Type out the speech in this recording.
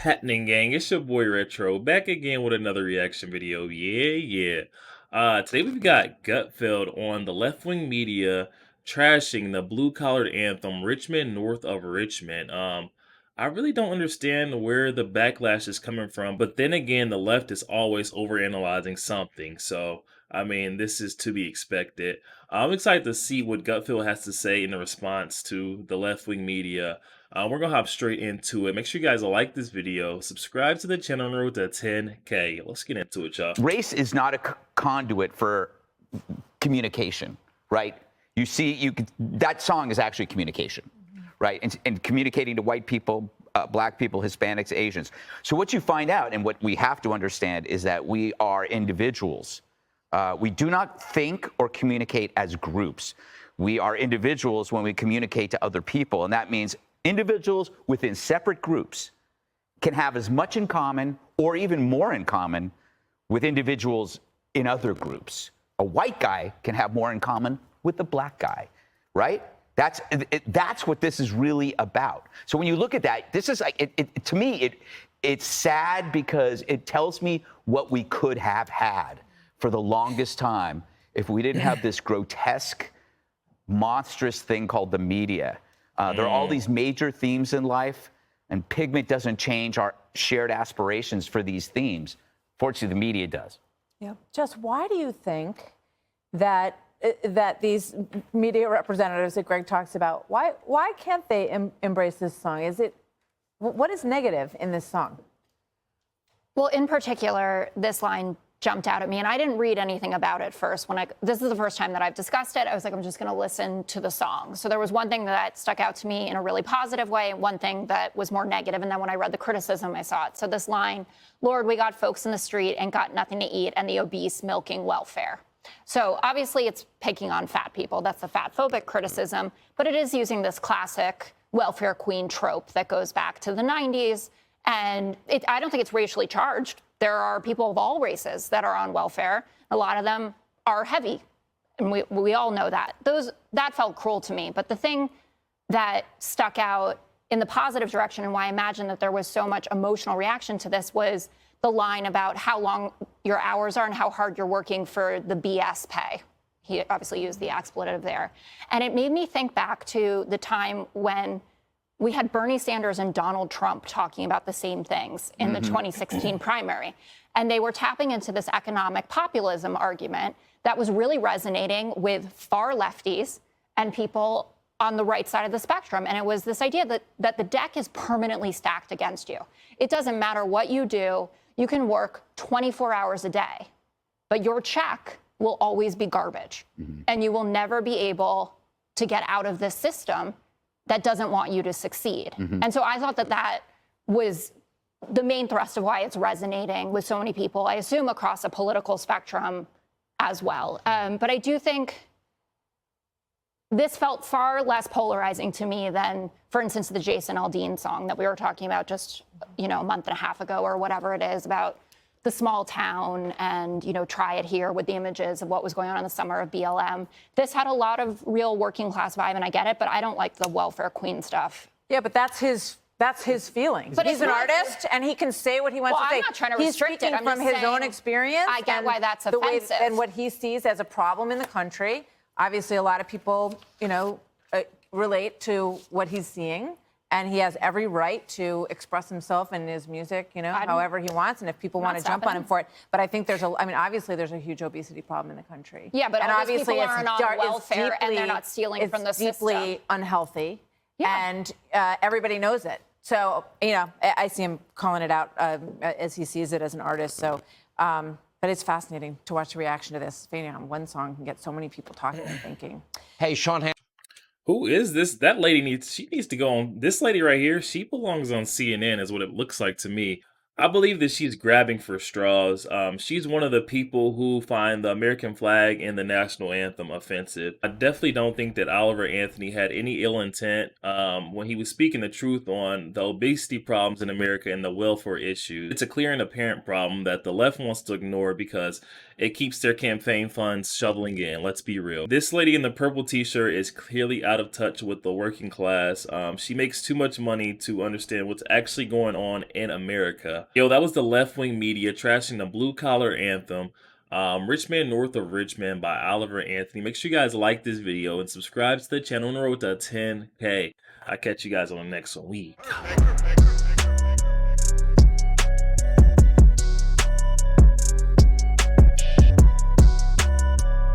happening, gang? It's your boy Retro back again with another reaction video. Today we've got Gutfeld on the left wing media trashing the blue collared anthem Richmond North of Richmond. I really don't understand where the backlash is coming from, but then again, the left is always overanalyzing something. So, I mean, this is to be expected. I'm excited to see what Gutfeld has to say in response to the left wing media. We're gonna hop straight into it. Make sure you guys like this video, subscribe to the channel on the road to 10K. Let's get into it, y'all. Race is not a conduit for communication, right? You see, that song is actually communication, right? And communicating to white people, black people, Hispanics, Asians. So what you find out, and what we have to understand, is that we are individuals. We do not think or communicate as groups. We are individuals when we communicate to other people, and that means individuals within separate groups can have as much in common or even more in common with individuals in other groups. A white guy can have more in common with the black guy, right? That's what this is really about. So when you look at that, this is like, to me, it's sad because it tells me what we could have had for the longest time if we didn't have this grotesque, monstrous thing called the media. There are all these major themes in life, and pigment doesn't change our shared aspirations for these themes. Fortunately, the media does. Yeah. Just why do you think that these media representatives that Greg talks about, why can't they embrace this song? What is negative in this song? Well, in particular, this line jumped out at me, and I didn't read anything about it first. This is the first time that I've discussed it. I was like, I'm just going to listen to the song. So there was one thing that stuck out to me in a really positive way, and one thing that was more negative. And then when I read the criticism, I saw it. So this line, Lord, we got folks in the street and got nothing to eat, and the obese milking welfare. So obviously it's picking on fat people. That's the fat phobic criticism, but it is using this classic welfare queen trope that goes back to the 90s. And I don't think it's racially charged. There are people of all races that are on welfare. A lot of them are heavy, and we all know that. That felt cruel to me. But the thing that stuck out in the positive direction, and why I imagine that there was so much emotional reaction to this, was the line about how long your hours are and how hard you're working for the BS pay. He obviously used the expletive there. And it made me think back to the time when we had Bernie Sanders and Donald Trump talking about the same things in the 2016 primary. And they were tapping into this economic populism argument that was really resonating with far lefties and people on the right side of the spectrum. And it was this idea that the deck is permanently stacked against you. It doesn't matter what you do. You can work 24 hours a day, but your check will always be garbage. And you will never be able to get out of this system that doesn't want you to succeed. And so I thought that was the main thrust of why it's resonating with so many people, I assume across a political spectrum as well. But I do think this felt far less polarizing to me than, for instance, the Jason Aldean song that we were talking about just, a month and a half ago or whatever it is, about the small town and, try it here, with the images of what was going on in the summer of BLM. This had a lot of real working class vibe, and I get it, but I don't like the welfare queen stuff. Yeah, but that's his feelings. But he's an artist, and he can say what he wants to say. I'm not trying to restrict it. He's speaking from his own experience. I get why that's offensive. And what he sees as a problem in the country. Obviously, a lot of people, relate to what he's seeing. And he has every right to express himself in his music, however he wants, and if people want to jump on him for it. But I think obviously there's a huge obesity problem in the country. Yeah, but all these people aren't on welfare and they're not stealing from the system. It's deeply unhealthy, and everybody knows it. So, I see him calling it out as he sees it as an artist. So, but it's fascinating to watch the reaction to this. One song can get so many people talking and thinking. Hey, Sean. Who is this? That lady needs to go on. This lady right here, she belongs on CNN is what it looks like to me. I believe that she's grabbing for straws. She's one of the people who find the American flag and the national anthem offensive. I definitely don't think that Oliver Anthony had any ill intent when he was speaking the truth on the obesity problems in America and the welfare issues. It's a clear and apparent problem that the left wants to ignore because it keeps their campaign funds shoveling in. Let's be real. This lady in the purple t-shirt is clearly out of touch with the working class. She makes too much money to understand what's actually going on in America. Yo, that was the left-wing media trashing the blue-collar anthem, Rich Man North of Richmond by Oliver Anthony. Make sure you guys like this video and subscribe to the channel on the road to 10K. I'll catch you guys on the next week.